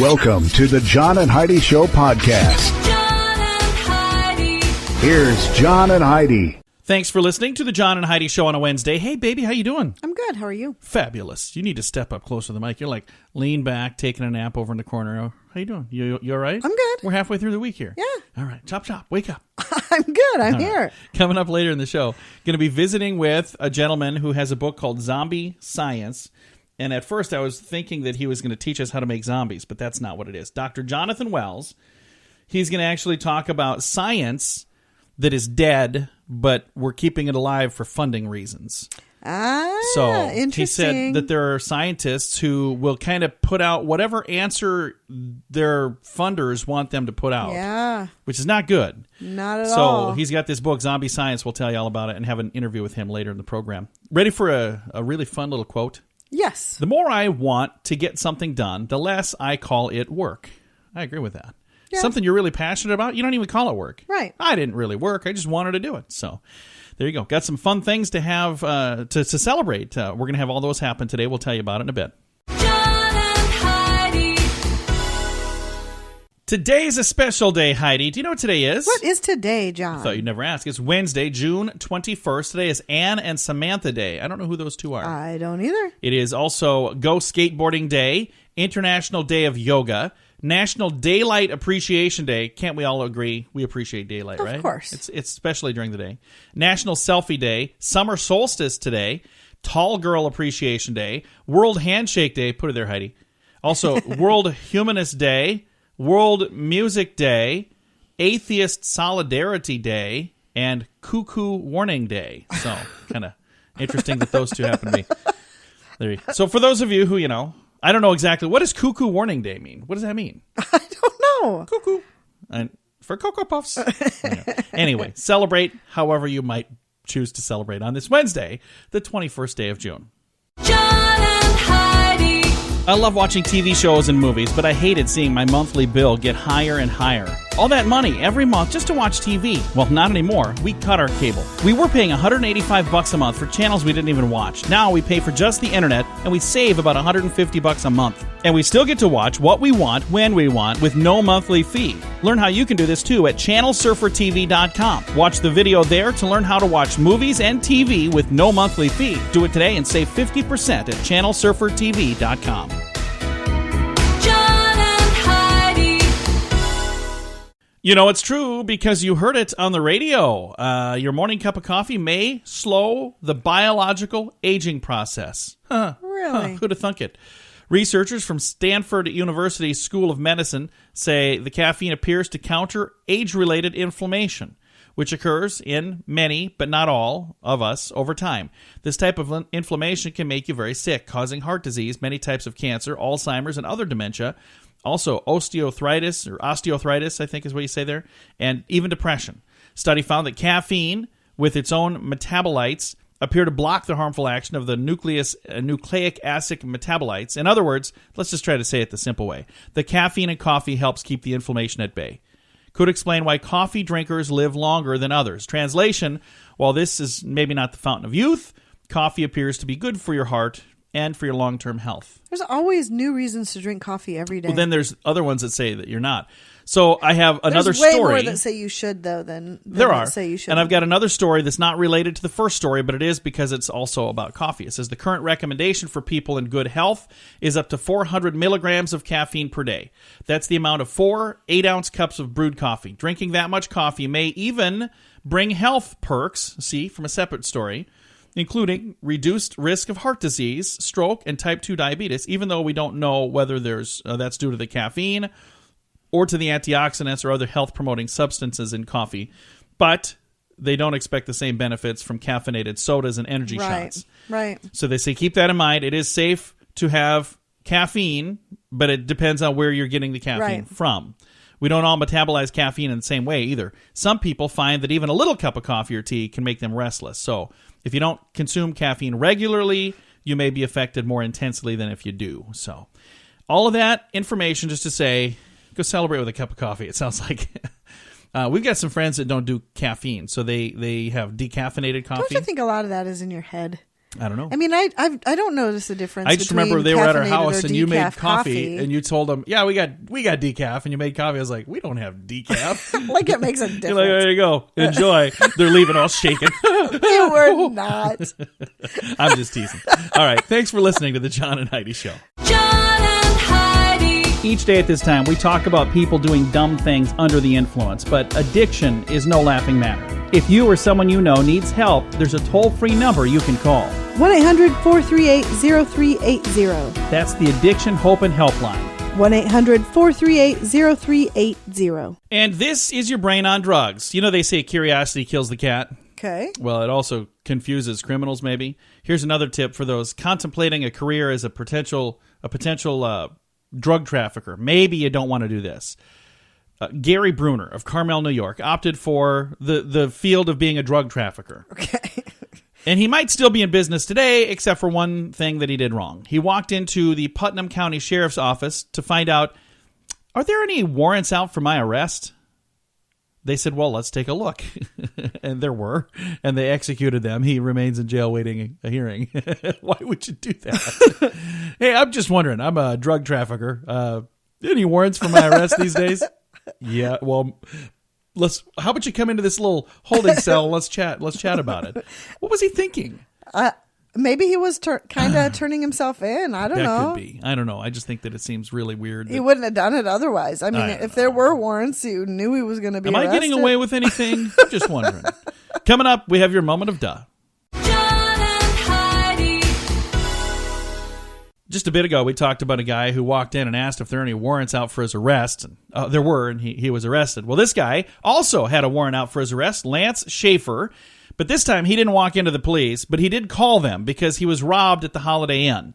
Welcome to the John and Heidi Show podcast. John and Heidi. Here's John and Heidi. Thanks for listening to the John and Heidi Show on a Wednesday. Hey, baby, how you doing? I'm good. How are you? Fabulous. You need to step up closer to the mic. You're like lean back, taking a nap over in the corner. Oh, how you doing? You all right? I'm good. We're halfway through the week here. Yeah. All right. Chop, chop. Wake up. I'm good. I'm All here. right. Coming up later in the show, going to be visiting with a gentleman who has a book called Zombie Science. And at first I was thinking that he was going to teach us how to make zombies, but that's not what it is. Dr. Jonathan Wells, he's going to actually talk about science that is dead, but we're keeping it alive for funding reasons. So interesting. he said that there are scientists who will kind of put out whatever answer their funders want them to put out. Yeah. Which is not good. Not at all. So he's got this book, Zombie Science. We'll tell you all about it and have an interview with him later in the program. Ready for a really fun little quote? Yes. The more I want to get something done, the less I call it work. I agree with that. Yeah. Something you're really passionate about, you don't even call it work. Right. I didn't really work. I just wanted to do it. So there you go. Got some fun things to have to celebrate. We're going to have all those happen today. We'll tell you about it in a bit. John and Heidi. Today's a special day, Heidi. Do you know what today is? What is today, John? I thought you'd never ask. It's Wednesday, June 21st. Today is Anne and Samantha Day. I don't know who those two are. I don't either. It is also Go Skateboarding Day, International Day of Yoga, National Daylight Appreciation Day. Can't we all agree we appreciate daylight, right? Of course. It's especially during the day. National Selfie Day, Summer Solstice today, Tall Girl Appreciation Day, World Handshake Day. Put it there, Heidi. Also, World Humanist Day, World Music Day, Atheist Solidarity Day, and Cuckoo Warning Day. So, kind of interesting that those two happen to be. There you go. So, for those of you who, I don't know exactly, what does Cuckoo Warning Day mean? What does that mean? I don't know. Cuckoo. And for Cocoa Puffs. Anyway, celebrate however you might choose to celebrate on this Wednesday, the 21st day of June. John and Heidi. I love watching TV shows and movies, but I hated seeing my monthly bill get higher and higher. All that money every month just to watch TV. Well, not anymore. We cut our cable. We were paying $185 a month for channels we didn't even watch. Now we pay for just the internet, and we save about $150 a month. And we still get to watch what we want, when we want, with no monthly fee. Learn how you can do this too at channelsurfertv.com. Watch the video there to learn how to watch movies and TV with no monthly fee. Do it today and save 50% at channelsurfertv.com. You know it's true because you heard it on the radio. Your morning cup of coffee may slow the biological aging process. Really? Who'd have thunk it? Researchers from Stanford University School of Medicine say the caffeine appears to counter age-related inflammation, which occurs in many, but not all, of us over time. This type of inflammation can make you very sick, causing heart disease, many types of cancer, Alzheimer's, and other dementia. Also, osteoarthritis, I think is what you say there, and even depression. Study found that caffeine, with its own metabolites, appear to block the harmful action of the nucleic acid metabolites. In other words, let's just try to say it the simple way. The caffeine in coffee helps keep the inflammation at bay. Could explain why coffee drinkers live longer than others. Translation, while this is maybe not the fountain of youth, coffee appears to be good for your heart and for your long-term health. There's always new reasons to drink coffee every day. Well, then there's other ones that say that you're not. So I have another There's way story. more that say you should, though, than there are. that say you should. And I've got another story that's not related to the first story, but it is because it's also about coffee. It says the current recommendation for people in good health is up to 400 milligrams of caffeine per day. That's the amount of 4 8-ounce cups of brewed coffee. Drinking that much coffee may even bring health perks, see, from a separate story, including reduced risk of heart disease, stroke, and type 2 diabetes, even though we don't know whether that's due to the caffeine or to the antioxidants or other health-promoting substances in coffee. But they don't expect the same benefits from caffeinated sodas and energy shots. Right. So they say keep that in mind. It is safe to have caffeine, but it depends on where you're getting the caffeine from. We don't all metabolize caffeine in the same way either. Some people find that even a little cup of coffee or tea can make them restless. So if you don't consume caffeine regularly, you may be affected more intensely than if you do. So all of that information just to say, go celebrate with a cup of coffee, it sounds like. We've got some friends that don't do caffeine, so they have decaffeinated coffee. Don't you think a lot of that is in your head? I don't know. I mean, I don't notice a difference. I just remember they were at our caffeinated house or and you made decaf coffee and you told them, yeah, we got decaf, and you made coffee. I was like, we don't have decaf. Like it makes a difference. You're like, there you go. Enjoy. They're leaving all shaken. They were not. I'm just teasing. All right. Thanks for listening to the John and Heidi Show. John and Heidi. Each day at this time, we talk about people doing dumb things under the influence, but addiction is no laughing matter. If you or someone you know needs help, there's a toll-free number you can call. 1-800-438-0380. That's the Addiction Hope and Helpline. 1-800-438-0380. And this is your brain on drugs. You know they say curiosity kills the cat. Okay. Well, it also confuses criminals, maybe. Here's another tip for those contemplating a career as a potential drug trafficker. Maybe you don't want to do this. Gary Bruner of Carmel, New York, opted for the field of being a drug trafficker. Okay. And he might still be in business today, except for one thing that he did wrong. He walked into the Putnam County Sheriff's Office to find out, are there any warrants out for my arrest? They said, well, let's take a look. And there were. And they executed them. He remains in jail waiting a hearing. Why would you do that? Hey, I'm just wondering. I'm a drug trafficker. Any warrants for my arrest these days? Yeah, well, how about you come into this little holding cell? Let's chat about it. What was he thinking? Maybe he was kind of turning himself in. I don't know. That could be. I don't know. I just think that it seems really weird. He wouldn't have done it otherwise. I mean, if there were warrants, you knew he was going to be arrested. Am I getting away with anything? I'm just wondering. Coming up, we have your moment of duh. John and Heidi. Just a bit ago, we talked about a guy who walked in and asked if there are any warrants out for his arrest. And, there were, and he was arrested. Well, this guy also had a warrant out for his arrest, Lance Schaefer. But this time, he didn't walk into the police, but he did call them because he was robbed at the Holiday Inn.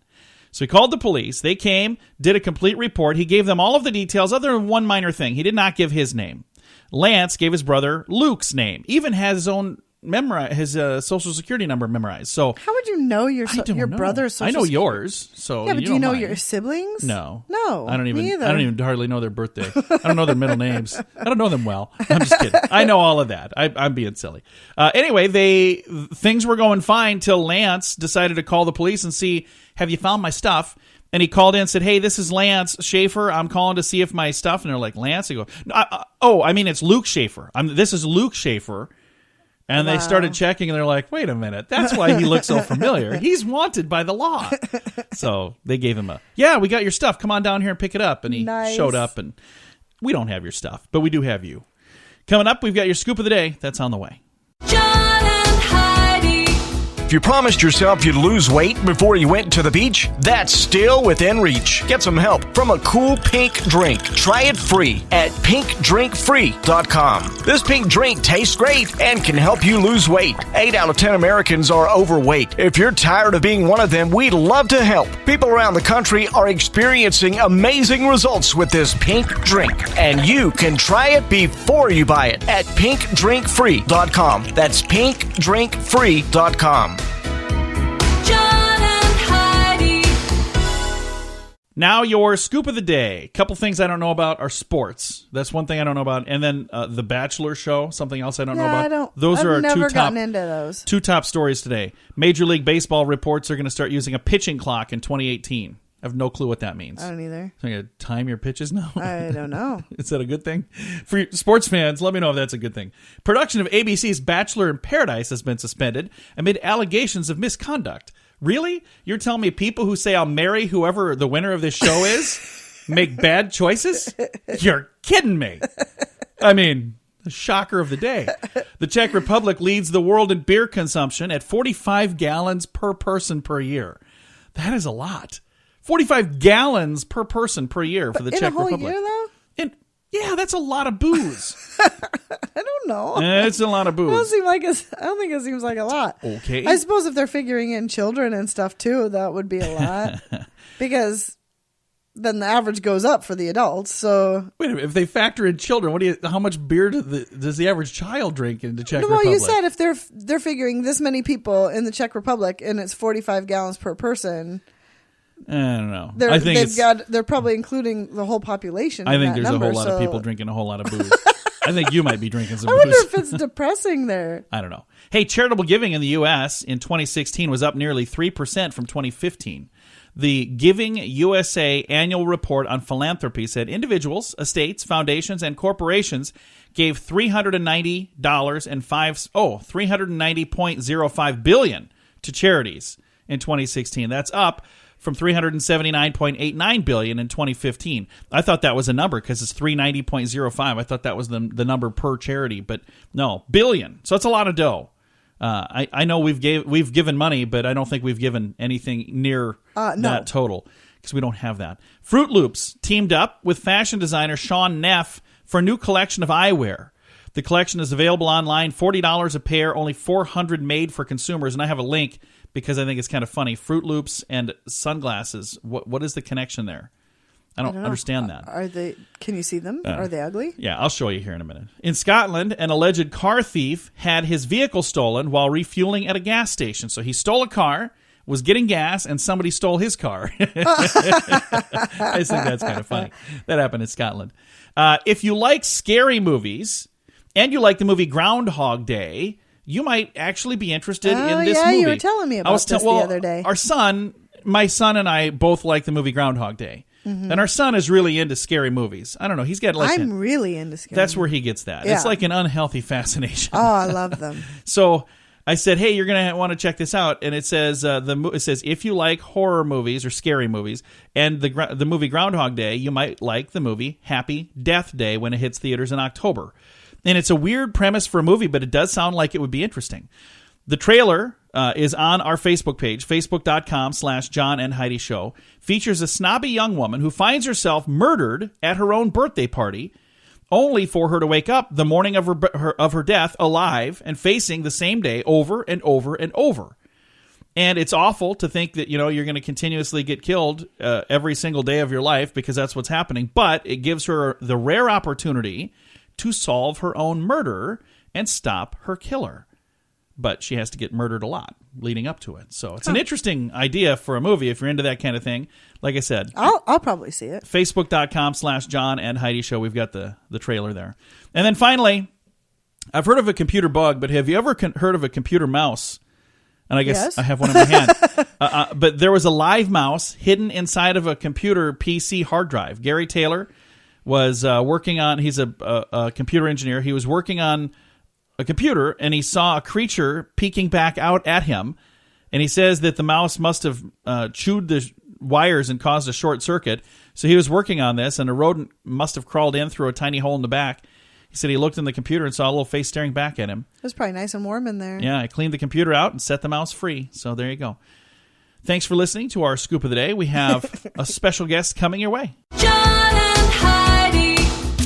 So he called the police. They came, did a complete report. He gave them all of the details, other than one minor thing. He did not give his name. Lance gave his brother Luke's name, even has his own his social security number memorized. So how would you know your brother's social I know yours. So yeah, but do you know mine. your siblings? No, I don't even. Me either. I don't even hardly know their birthday. I don't know their middle names. I don't know them well. I'm just kidding. I know all of that. I'm being silly. Anyway, things were going fine till Lance decided to call the police and see, have you found my stuff? And he called in and said, hey, this is Lance Schaefer. I'm calling to see if my stuff. And they're like, Lance? He goes, it's Luke Schaefer. This is Luke Schaefer. And They started checking, and they're like, wait a minute. That's why he looks so familiar. He's wanted by the law. So they gave him we got your stuff. Come on down here and pick it up. And he showed up, and we don't have your stuff, but we do have you. Coming up, we've got your scoop of the day. That's on the way. John and Heidi. If you promised yourself you'd lose weight before you went to the beach, that's still within reach. Get some help from a cool pink drink. Try it free at pinkdrinkfree.com. This pink drink tastes great and can help you lose weight. 8 out of 10 Americans are overweight. If you're tired of being one of them, we'd love to help. People around the country are experiencing amazing results with this pink drink, and you can try it before you buy it at pinkdrinkfree.com. That's pinkdrinkfree.com. John and Heidi. Now your scoop of the day. A couple things I don't know about are sports. That's one thing I don't know about. And then The Bachelor show, something else I don't know about. I've never gotten into those. Two top stories today. Major League Baseball reports are going to start using a pitching clock in 2018. I have no clue what that means. I don't either. So I'm going to time your pitches now? I don't know. Is that a good thing? For sports fans, let me know if that's a good thing. Production of ABC's Bachelor in Paradise has been suspended amid allegations of misconduct. Really? You're telling me people who say I'll marry whoever the winner of this show is make bad choices? You're kidding me. I mean, the shocker of the day. The Czech Republic leads the world in beer consumption at 45 gallons per person per year. That is a lot. 45 gallons per person per year for the Czech Republic. In a whole year, though? Yeah, that's a lot of booze. I don't know. It's a lot of booze. I don't think it seems like a lot. Okay. I suppose if they're figuring in children and stuff, too, that would be a lot. Because then the average goes up for the adults. So wait a minute, if they factor in children, how much beer does the average child drink in the Czech Republic? Well, you said if they're figuring this many people in the Czech Republic and it's 45 gallons per person. I don't know. They're probably including the whole population. I think there's number, a whole lot of people drinking a whole lot of booze. I think you might be drinking some I wonder booze. if it's depressing there. I don't know. Hey, charitable giving in the U.S. in 2016 was up nearly 3% from 2015. The Giving USA annual report on philanthropy said individuals, estates, foundations, and corporations gave $390.05 billion to charities in 2016. That's up from $379.89 billion in 2015. I thought that was a number because it's 390.05. I thought that was the number per charity, but no, billion. So it's a lot of dough. I know we've given money, but I don't think we've given anything near that total because we don't have that. Fruit Loops teamed up with fashion designer Sean Neff for a new collection of eyewear. The collection is available online, $40 a pair, only 400 made for consumers. And I have a link because I think it's kind of funny. Fruit Loops and sunglasses. What is the connection there? I don't understand that. Are they? Can you see them? Are they ugly? Yeah, I'll show you here in a minute. In Scotland, an alleged car thief had his vehicle stolen while refueling at a gas station. So he stole a car, was getting gas, and somebody stole his car. I just think that's kind of funny. That happened in Scotland. If you like scary movies and you like the movie Groundhog Day, you might actually be interested in this movie. You were telling me about this the other day. My son and I both like the movie Groundhog Day. Mm-hmm. And our son is really into scary movies. I don't know. He's got I'm really into scary That's where he gets that. Yeah. It's like an unhealthy fascination. Oh, I love them. So I said, hey, you're going to want to check this out. And it says, if you like horror movies or scary movies and the movie Groundhog Day, you might like the movie Happy Death Day when it hits theaters in October. And it's a weird premise for a movie, but it does sound like it would be interesting. The trailer is on our Facebook page, facebook.com/John and Heidi Show, features a snobby young woman who finds herself murdered at her own birthday party, only for her to wake up the morning of her death alive and facing the same day over and over and over. And it's awful to think that, you're going to continuously get killed every single day of your life because that's what's happening. But it gives her the rare opportunity to solve her own murder and stop her killer. But she has to get murdered a lot leading up to it. So it's an interesting idea for a movie if you're into that kind of thing. Like I said, I'll probably see it. Facebook.com/John and Heidi Show. We've got the trailer there. And then finally, I've heard of a computer bug, but have you ever heard of a computer mouse? And I guess yes. I have one in my hand. But there was a live mouse hidden inside of a computer PC hard drive. Gary Taylor was working on, he's a computer engineer. He was working on a computer, and he saw a creature peeking back out at him, and he says that the mouse must have chewed the wires and caused a short circuit. So he was working on this, and a rodent must have crawled in through a tiny hole in the back. He said he looked in the computer and saw a little face staring back at him. It was probably nice and warm in there. Yeah, I cleaned the computer out and set the mouse free. So there you go. Thanks for listening to our Scoop of the Day. We have a special guest coming your way. John and Heidi.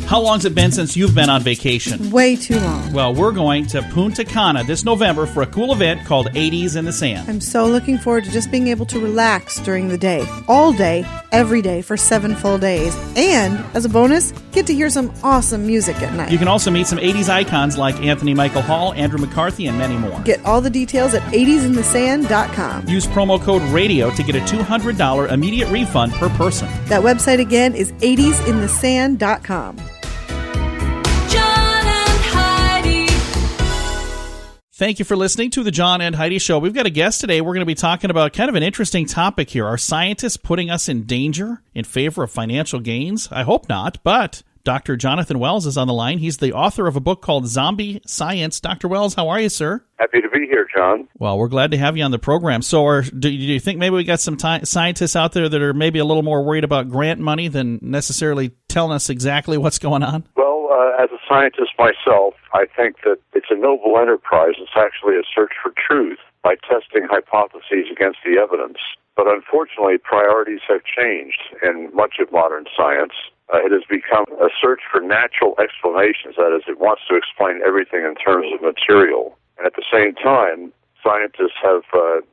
How long's it been since you've been on vacation? Way too long. Well, we're going to Punta Cana this November for a cool event called 80s in the Sand. I'm so looking forward to just being able to relax during the day. All day, every day for 7 full days. And, as a bonus, get to hear some awesome music at night. You can also meet some 80s icons like Anthony Michael Hall, Andrew McCarthy, and many more. Get all the details at 80sinthesand.com. Use promo code RADIO to get a $200 immediate refund per person. That website again is 80sinthesand.com. Thank you for listening to the John and Heidi Show. We've got a guest today. We're going to be talking about kind of an interesting topic here. Are scientists putting us in danger in favor of financial gains? I hope not, but Dr. Jonathan Wells is on the line. He's the author of a book called Zombie Science. Dr. Wells, how are you, sir? Happy to be here, John. Well, we're glad to have you on the program. So do you think maybe we got some scientists out there that are maybe a little more worried about grant money than necessarily telling us exactly what's going on? Well, as a scientist myself, I think that it's a noble enterprise. It's actually a search for truth by testing hypotheses against the evidence. But unfortunately, priorities have changed in much of modern science. It has become a search for natural explanations. That is, it wants to explain everything in terms of material. And at the same time, scientists have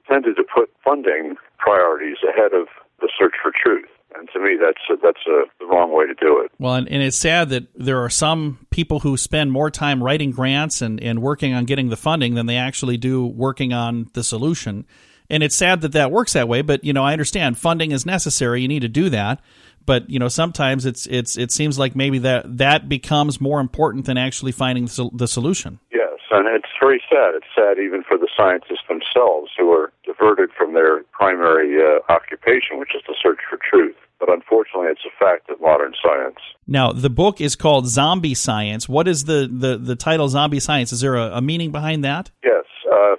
tended to put funding priorities ahead of the search for truth. And to me, that's the wrong way to do it. Well, and it's sad that there are some people who spend more time writing grants and working on getting the funding than they actually do working on the solution. And it's sad that that works that way, but, I understand funding is necessary. You need to do that. But sometimes it seems like maybe that becomes more important than actually finding the solution. Yes, and it's very sad. It's sad even for the scientists themselves who are diverted from their primary occupation, which is the search for truth. But unfortunately, it's a fact of modern science. Now, the book is called Zombie Science. What is the title Zombie Science? Is there a meaning behind that? Yes.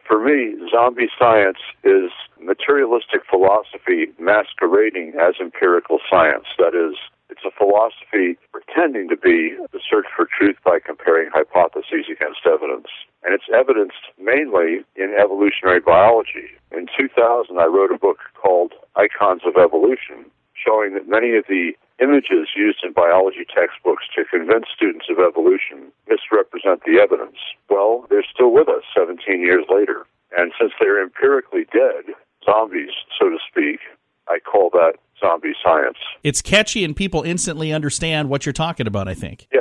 For me, zombie science is materialistic philosophy masquerading as empirical science. That is, it's a philosophy pretending to be the search for truth by comparing hypotheses against evidence. And it's evidenced mainly in evolutionary biology. In 2000, I wrote a book called Icons of Evolution, showing that many of the images used in biology textbooks to convince students of evolution misrepresent the evidence. Well, they're still with us 17 years later. And since they're empirically dead, zombies, so to speak, I call that zombie science. It's catchy and people instantly understand what you're talking about, I think. Yes.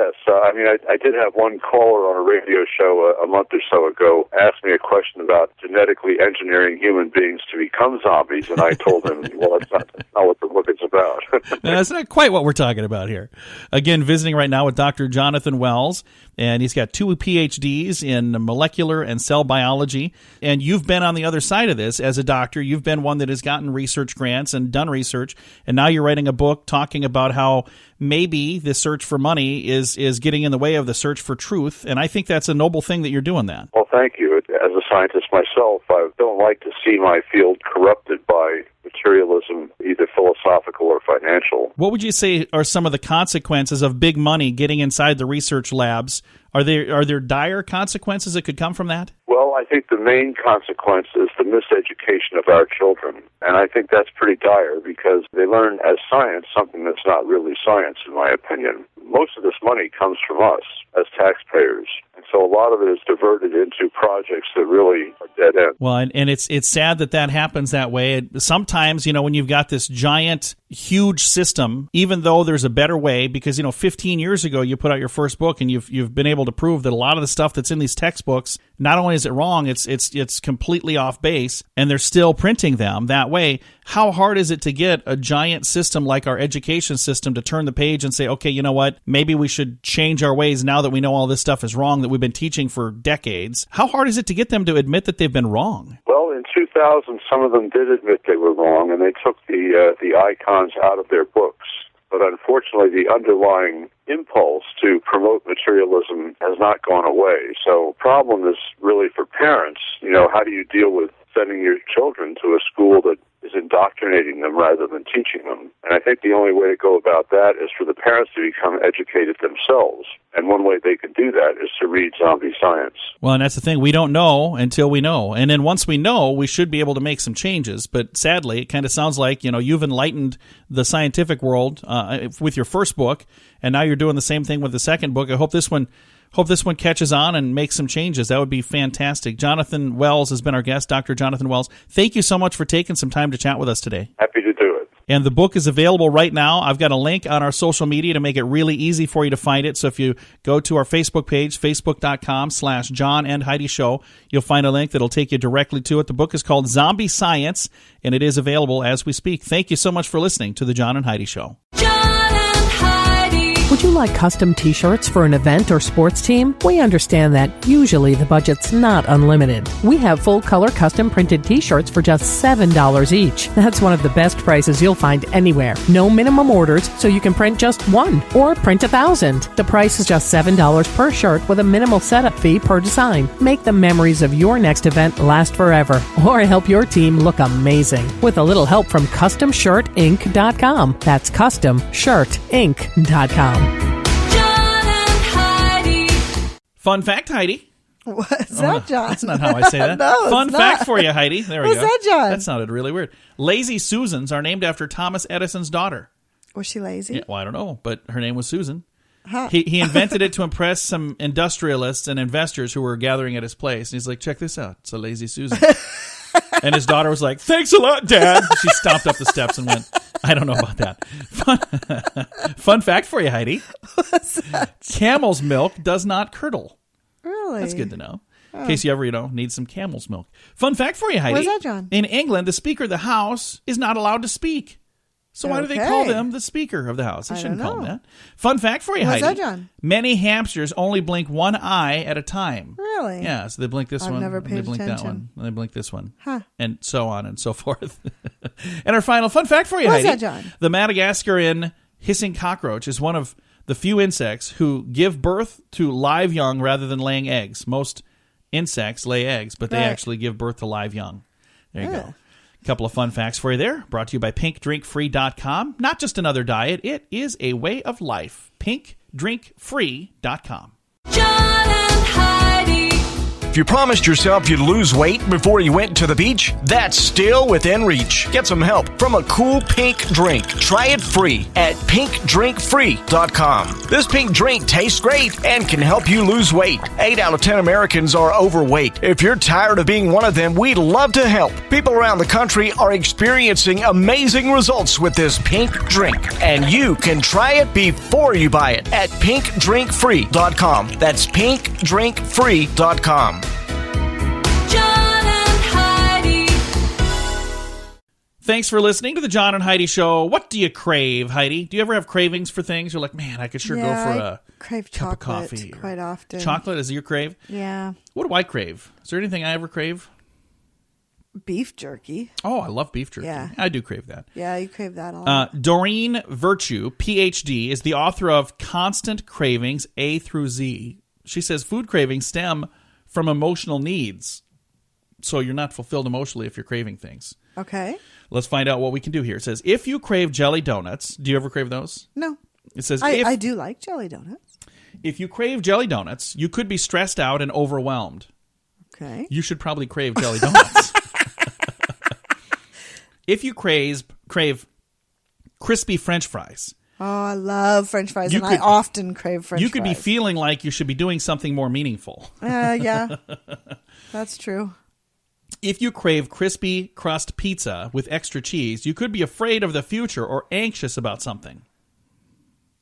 I did have one caller on a radio show a month or so ago ask me a question about genetically engineering human beings to become zombies, and I told him, well, that's not what the book is about. That's not quite what we're talking about here. Again, visiting right now with Dr. Jonathan Wells, and he's got 2 PhDs in molecular and cell biology, and you've been on the other side of this as a doctor. You've been one that has gotten research grants and done research, and now you're writing a book talking about how maybe the search for money is getting in the way of the search for truth, and I think that's a noble thing that you're doing that. Well, thank you. As a scientist myself, I don't like to see my field corrupted by materialism, either philosophical or financial. What would you say are some of the consequences of big money getting inside the research labs? Are there dire consequences that could come from that? Well, I think the main consequence is the miseducation of our children. And I think that's pretty dire because they learn as science something that's not really science, in my opinion. Most of this money comes from us as taxpayers. And so a lot of it is diverted into projects that really are dead end. Well, and it's sad that happens that way. Sometimes, when you've got this giant, huge system, even though there's a better way, because, 15 years ago you put out your first book and you've been able to prove that a lot of the stuff that's in these textbooks, not only is it wrong, it's completely off base, and they're still printing them that way. How hard is it to get a giant system like our education system to turn the page and say, okay, you know what, maybe we should change our ways now that we know all this stuff is wrong that we've been teaching for decades? How hard is it to get them to admit that they've been wrong? Well, in 2000, some of them did admit they were wrong, and they took the icons out of their books. But unfortunately, the underlying impulse to promote materialism has not gone away. So the problem is really for parents. How do you deal with sending your children to a school that is indoctrinating them rather than teaching them? And I think the only way to go about that is for the parents to become educated themselves. And one way they can do that is to read Zombie Science. Well, and that's the thing. We don't know until we know. And then once we know, we should be able to make some changes. But sadly, it kind of sounds like, you've enlightened the scientific world with your first book, and now you're doing the same thing with the second book. I hope this one catches on and makes some changes. That would be fantastic. Jonathan Wells has been our guest, Dr. Jonathan Wells. Thank you so much for taking some time to chat with us today. Happy to do it. And the book is available right now. I've got a link on our social media to make it really easy for you to find it. So if you go to our Facebook page, facebook.com/John and Heidi Show, you'll find a link that'll take you directly to it. The book is called Zombie Science, and it is available as we speak. Thank you so much for listening to the John and Heidi Show. John and Heidi. Would you like custom t-shirts for an event or sports team? We understand that usually the budget's not unlimited. We have full-color custom printed t-shirts for just $7 each. That's one of the best prices you'll find anywhere. No minimum orders, so you can print just one or print 1,000. The price is just $7 per shirt with a minimal setup fee per design. Make the memories of your next event last forever or help your team look amazing with a little help from CustomShirtInc.com. That's CustomShirtInc.com. John and Heidi. Fun fact, Heidi. What's that, John? That's not how I say that. No, Fun it's fact not. for you, Heidi. There we What's go. that, John? That sounded really weird. Lazy Susans are named after Thomas Edison's daughter. Was she lazy? Yeah, well, I don't know, but her name was Susan. Huh. He invented it to impress some industrialists and investors who were gathering at his place. And he's like, check this out. It's a Lazy Susan. And his daughter was like, thanks a lot, Dad. She stomped up the steps and went, I don't know about that. Fun fact for you, Heidi. What's that? Camel's milk does not curdle. Really? That's good to know. In case you ever, need some camel's milk. Fun fact for you, Heidi. What's that, John? In England, the Speaker of the House is not allowed to speak. So why do they Okay. call them the Speaker of the House? They I shouldn't don't call them know. that. Fun fact for you, What's Heidi. that, John? Many hamsters only blink one eye at a time. Really? Yeah, so they blink this I've one, never and they paid blink that attention. one, and they blink this one, Huh. and so on and so forth. And our final fun fact for you, What's Heidi. that, John? The Madagascaran hissing cockroach is one of the few insects who give birth to live young rather than laying eggs. Most insects lay eggs, but they Right. actually give birth to live young. There you Yeah. go. Couple of fun facts for you there, brought to you by pinkdrinkfree.com. Not just another diet, it is a way of life. pinkdrinkfree.com. John and Heidi. If you promised yourself you'd lose weight before you went to the beach, that's still within reach. Get some help from a cool pink drink. Try it free at pinkdrinkfree.com. This pink drink tastes great and can help you lose weight. 8 out of 10 Americans are overweight. If you're tired of being one of them, we'd love to help. People around the country are experiencing amazing results with this pink drink, and you can try it before you buy it at pinkdrinkfree.com. That's pinkdrinkfree.com. John and Heidi. Thanks for listening to the John and Heidi Show. What do you crave, Heidi? Do you ever have cravings for things? You're like, man, I could sure go for I a crave cup of chocolate coffee. or- quite often. Chocolate is your crave? Yeah. What do I crave? Is there anything I ever crave? Beef jerky. Oh, I love beef jerky. Yeah. I do crave that. Yeah, you crave that a lot. Doreen Virtue, PhD, is the author of Constant Cravings, A through Z. She says food cravings stem from emotional needs. So you're not fulfilled emotionally if you're craving things. Okay. Let's find out what we can do here. It says, if you crave jelly donuts, do you ever crave those? No. It says, I do like jelly donuts. if you crave jelly donuts, you could be stressed out and overwhelmed. Okay. You should probably crave jelly donuts. If you crave crispy French fries, Oh, I love French fries, You and could- I often crave French fries. you could be feeling like you should be doing something more meaningful. Yeah, that's true. If you crave crispy crust pizza with extra cheese, you could be afraid of the future or anxious about something.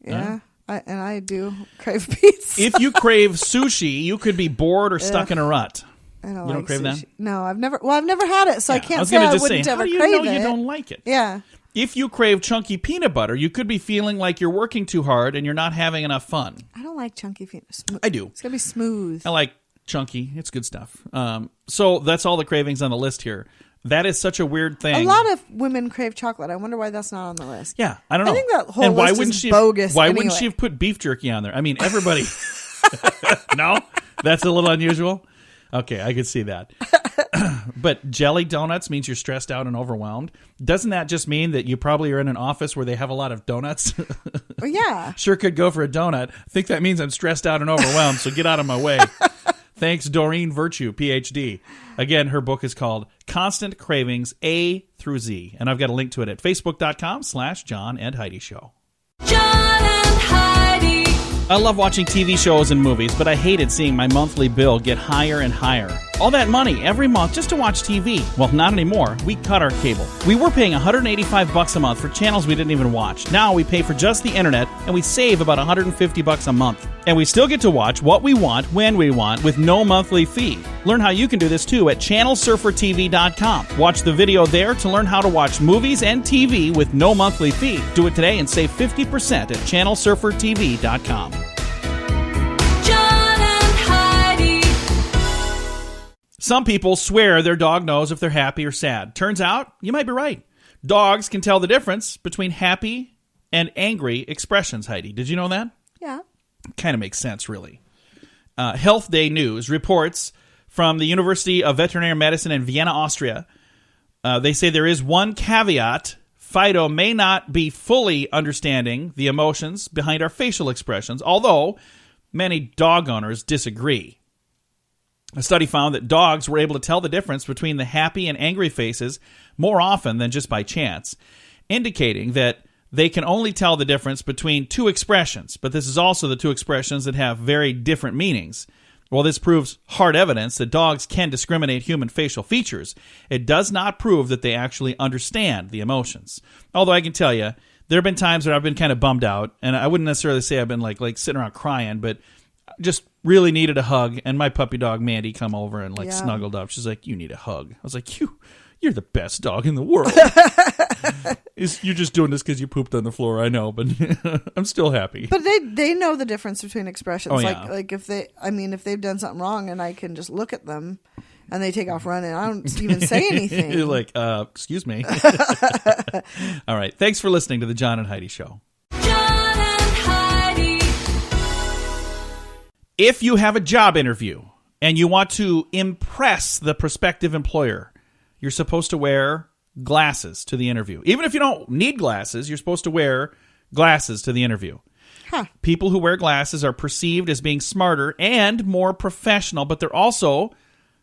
Yeah, I do crave pizza. If you crave sushi, you could be bored or stuck in a rut. I don't You like don't crave sushi. that? No, I've never had it, so I Yeah, can't was say gonna I just wouldn't say, ever how do you crave know it. you don't like it? Yeah. If you crave chunky peanut butter, you could be feeling like you're working too hard and you're not having enough fun. I don't like chunky peanut. I do. It's gonna be smooth. I like chunky. It's good stuff. So that's all the cravings on the list here. That is such a weird thing. A lot of women crave chocolate. I wonder why that's not on the list. Yeah, I don't know. I think that whole and why list wouldn't is she? bogus Why wouldn't anyway. she have put beef jerky on there? I mean, everybody. No, that's a little unusual. Okay, I could see that. But jelly donuts means you're stressed out and overwhelmed. Doesn't that just mean that you probably are in an office where they have a lot of donuts? Oh, yeah. Sure could go for a donut. I think that means I'm stressed out and overwhelmed, so get out of my way. Thanks, Doreen Virtue, PhD. Again, her book is called Constant Cravings, A through Z. And I've got a link to it at facebook.com/John and Heidi Show. John and Heidi. I love watching TV shows and movies, but I hated seeing my monthly bill get higher and higher. All that money every month just to watch TV. Well, not anymore. We cut our cable. We were paying $185 a month for channels we didn't even watch. Now we pay for just the internet, and we save about $150 a month. And we still get to watch what we want, when we want, with no monthly fee. Learn how you can do this too at channelsurfertv.com. Watch the video there to learn how to watch movies and TV with no monthly fee. Do it today and save 50% at channelsurfertv.com. John and Heidi. Some people swear their dog knows if they're happy or sad. Turns out, you might be right. Dogs can tell the difference between happy and angry expressions, Heidi. Did you know that? Yeah. Kind of makes sense, really. Health Day News reports from the University of Veterinary Medicine in Vienna, Austria. They say there is one caveat. Fido may not be fully understanding the emotions behind our facial expressions, although many dog owners disagree. A study found that dogs were able to tell the difference between the happy and angry faces more often than just by chance, indicating that they can only tell the difference between two expressions, but this is also the two expressions that have very different meanings. While this proves hard evidence that dogs can discriminate human facial features, it does not prove that they actually understand the emotions. Although I can tell you, there have been times where I've been kind of bummed out, and I wouldn't necessarily say I've been like sitting around crying, but just really needed a hug, and my puppy dog Mandy come over and Yeah. snuggled up. She's like, "You need a hug." I was like, "You're the best dog in the world." You're just doing this because you pooped on the floor. I know, but I'm still happy. But they know the difference between expressions. Oh, yeah. Like if they've done something wrong and I can just look at them and they take off running, I don't even say anything. You're like, excuse me. All right. Thanks for listening to the John and Heidi Show. John and Heidi. If you have a job interview and you want to impress the prospective employer, you're supposed to wear glasses to the interview. Even if you don't need glasses, you're supposed to wear glasses to the interview. Huh. People who wear glasses are perceived as being smarter and more professional, but they're also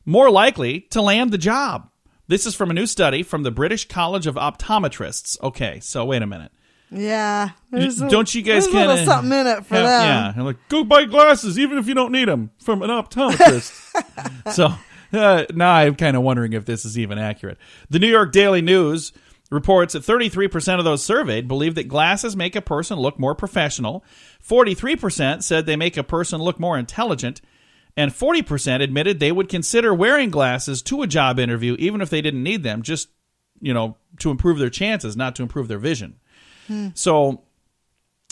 more likely to land the job. This is from a new study from the British College of Optometrists. Okay, so wait a minute. Yeah. Don't you guys kind kind of something in it for them? Yeah, and like, go buy glasses even if you don't need them from an optometrist. So now I'm kind of wondering if this is even accurate. The New York Daily News reports that 33% of those surveyed believe that glasses make a person look more professional. 43% said they make a person look more intelligent. And 40% admitted they would consider wearing glasses to a job interview even if they didn't need them, just, to improve their chances, not to improve their vision. So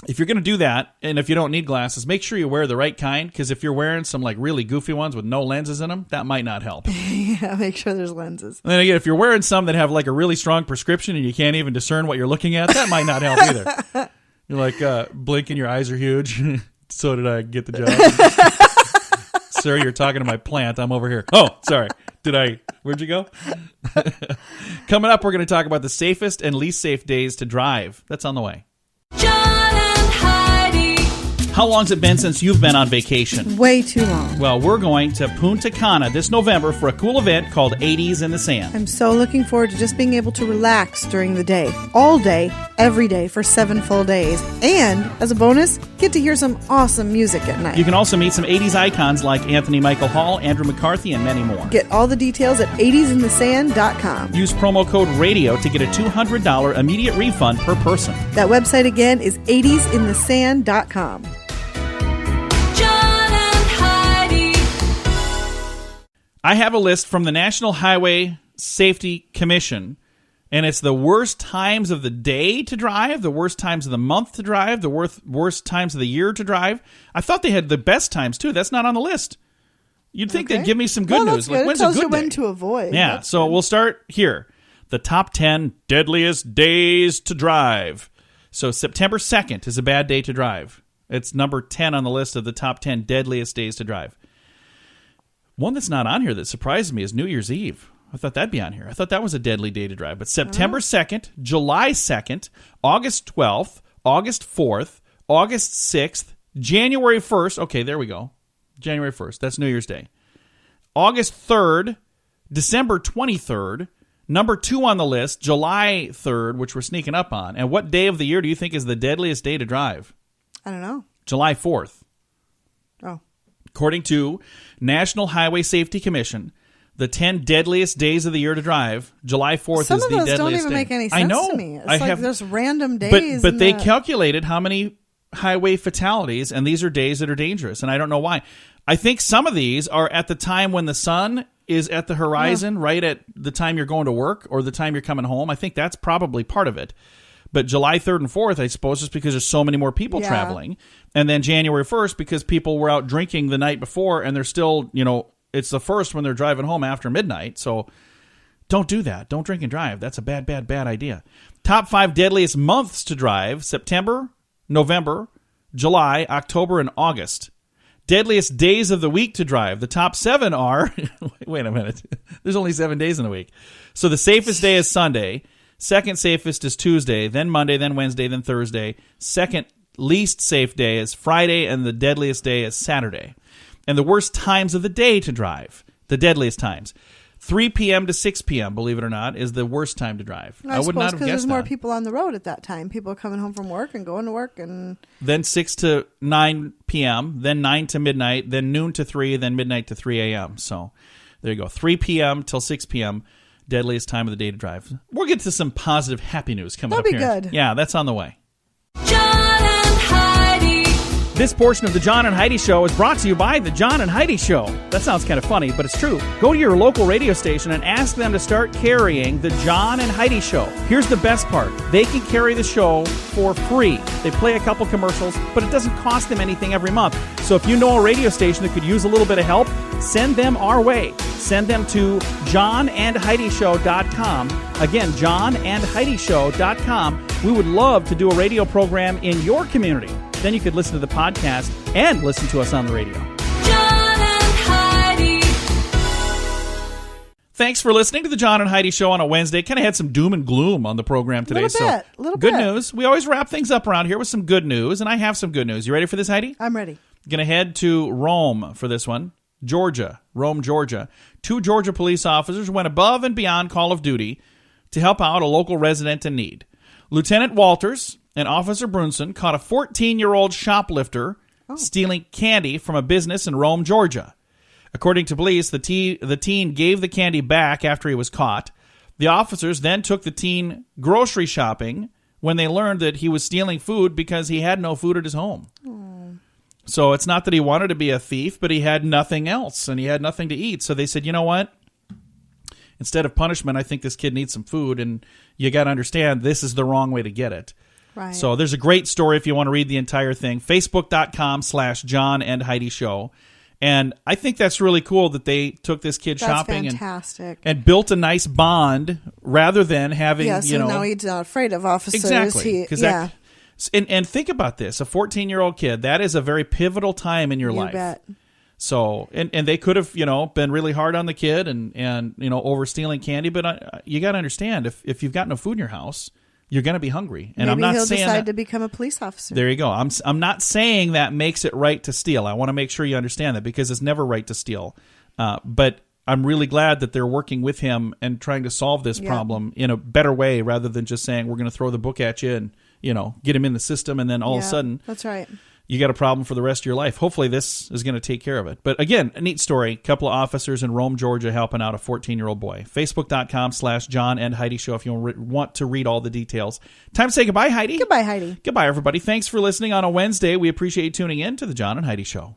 if you're going to do that, and if you don't need glasses, make sure you wear the right kind, because if you're wearing some like really goofy ones with no lenses in them, that might not help. Yeah, make sure there's lenses. And then again, if you're wearing some that have like a really strong prescription and you can't even discern what you're looking at, that might not help either. You're like blinking, your eyes are huge. So did I get the job? Sir, you're talking to my plant. I'm over here. Oh, sorry. Where'd you go? Coming up, we're going to talk about the safest and least safe days to drive. That's on the way. John and Heidi. How long's it been since you've been on vacation? Way too long. Well, we're going to Punta Cana this November for a cool event called 80s in the Sand. I'm so looking forward to just being able to relax during the day. All day, every day for 7 full days. And, as a bonus, get to hear some awesome music at night. You can also meet some 80s icons like Anthony Michael Hall, Andrew McCarthy, and many more. Get all the details at 80sinthesand.com. Use promo code RADIO to get a $200 immediate refund per person. That website again is 80sinthesand.com. John and Heidi. I have a list from the National Highway Safety Commission, and it's the worst times of the day to drive, the worst times of the month to drive, the worst times of the year to drive. I thought they had the best times, too. That's not on the list. You'd think they'd give me some good news. Like, when's it tells a good you when day? to avoid. Yeah, That's so good. we'll start here. The top 10 deadliest days to drive. So September 2nd is a bad day to drive. It's number 10 on the list of the top 10 deadliest days to drive. One that's not on here that surprises me is New Year's Eve. I thought that'd be on here. I thought that was a deadly day to drive. But September 2nd, July 2nd, August 12th, August 4th, August 6th, January 1st. Okay, there we go. January 1st. That's New Year's Day. August 3rd, December 23rd. Number 2 on the list, July 3rd, which we're sneaking up on. And what day of the year do you think is the deadliest day to drive? I don't know. July 4th. Oh. According to National Highway Safety Commission, the 10 deadliest days of the year to drive, July 4th Some is of the those deadliest don't even day. make any I sense know. to me. It's there's random days. But they calculated how many highway fatalities, and these are days that are dangerous, and I don't know why. I think some of these are at the time when the sun is at the horizon, right at the time you're going to work or the time you're coming home. I think that's probably part of it. But July 3rd and 4th, I suppose, is because there's so many more people traveling. And then January 1st, because people were out drinking the night before, and they're still, it's the 1st when they're driving home after midnight. So don't do that. Don't drink and drive. That's a bad, bad, bad idea. Top 5 deadliest months to drive: September, November, July, October, and August. Deadliest days of the week to drive. The top 7 are... wait a minute. There's only 7 days in a week. So the safest day is Sunday. Second safest is Tuesday, then Monday, then Wednesday, then Thursday. Second least safe day is Friday, and the deadliest day is Saturday. And the worst times of the day to drive, the deadliest times. 3 p.m. to 6 p.m., believe it or not, is the worst time to drive. I would not have guessed that. because there's more people on the road at that time. People are coming home from work and going to work. And then 6 to 9 p.m., then 9 to midnight, then noon to 3, then midnight to 3 a.m. So there you go. 3 p.m. till 6 p.m., deadliest time of the day to drive. We'll get to some positive, happy news coming up here. That'd be good. Yeah, that's on the way. John and Heidi. This portion of the John and Heidi Show is brought to you by the John and Heidi Show. That sounds kind of funny, but it's true. Go to your local radio station and ask them to start carrying the John and Heidi Show. Here's the best part. They can carry the show for free. They play a couple commercials, but it doesn't cost them anything every month. So if you know a radio station that could use a little bit of help, send them our way. Send them to johnandheidishow.com. Again, johnandheidishow.com. We would love to do a radio program in your community. Then you could listen to the podcast and listen to us on the radio. John and Heidi. Thanks for listening to the John and Heidi Show on a Wednesday. Kind of had some doom and gloom on the program today. Little good bit. news. We always wrap things up around here with some good news, and I have some good news. You ready for this, Heidi? I'm ready. Going to head to Rome for this one. Rome, Georgia. 2 Georgia police officers went above and beyond call of duty to help out a local resident in need. Lieutenant Walters and Officer Brunson caught a 14-year-old shoplifter stealing candy from a business in Rome, Georgia. According to police, the teen gave the candy back after he was caught. The officers then took the teen grocery shopping when they learned that he was stealing food because he had no food at his home. So it's not that he wanted to be a thief, but he had nothing else, and he had nothing to eat. So they said, you know what? Instead of punishment, I think this kid needs some food, and you got to understand this is the wrong way to get it. Right. So there's a great story if you want to read the entire thing. Facebook.com/John and Heidi Show. And I think that's really cool that they took this kid shopping fantastic. and built a nice bond rather than having, now he's not afraid of officers. Exactly. And think about this. A 14-year-old kid, that is a very pivotal time in your life. Bet. So, and they could have, been really hard on the kid and over stealing candy. But you got to understand, if you've got no food in your house, you're going to be hungry. And Maybe I'm not he'll saying decide to become a police officer. There you go. I'm not saying that makes it right to steal. I want to make sure you understand that because it's never right to steal. But I'm really glad that they're working with him and trying to solve this problem in a better way rather than just saying we're going to throw the book at you and get him in the system and then all of a sudden that's right. You got a problem for the rest of your life. Hopefully this is going to take care of it. But again, a neat story. A couple of officers in Rome, Georgia helping out a 14-year-old boy. Facebook.com/John and Heidi Show if you want to read all the details. Time to say goodbye, Heidi. Goodbye, Heidi. Goodbye, everybody. Thanks for listening on a Wednesday. We appreciate you tuning in to the John and Heidi Show.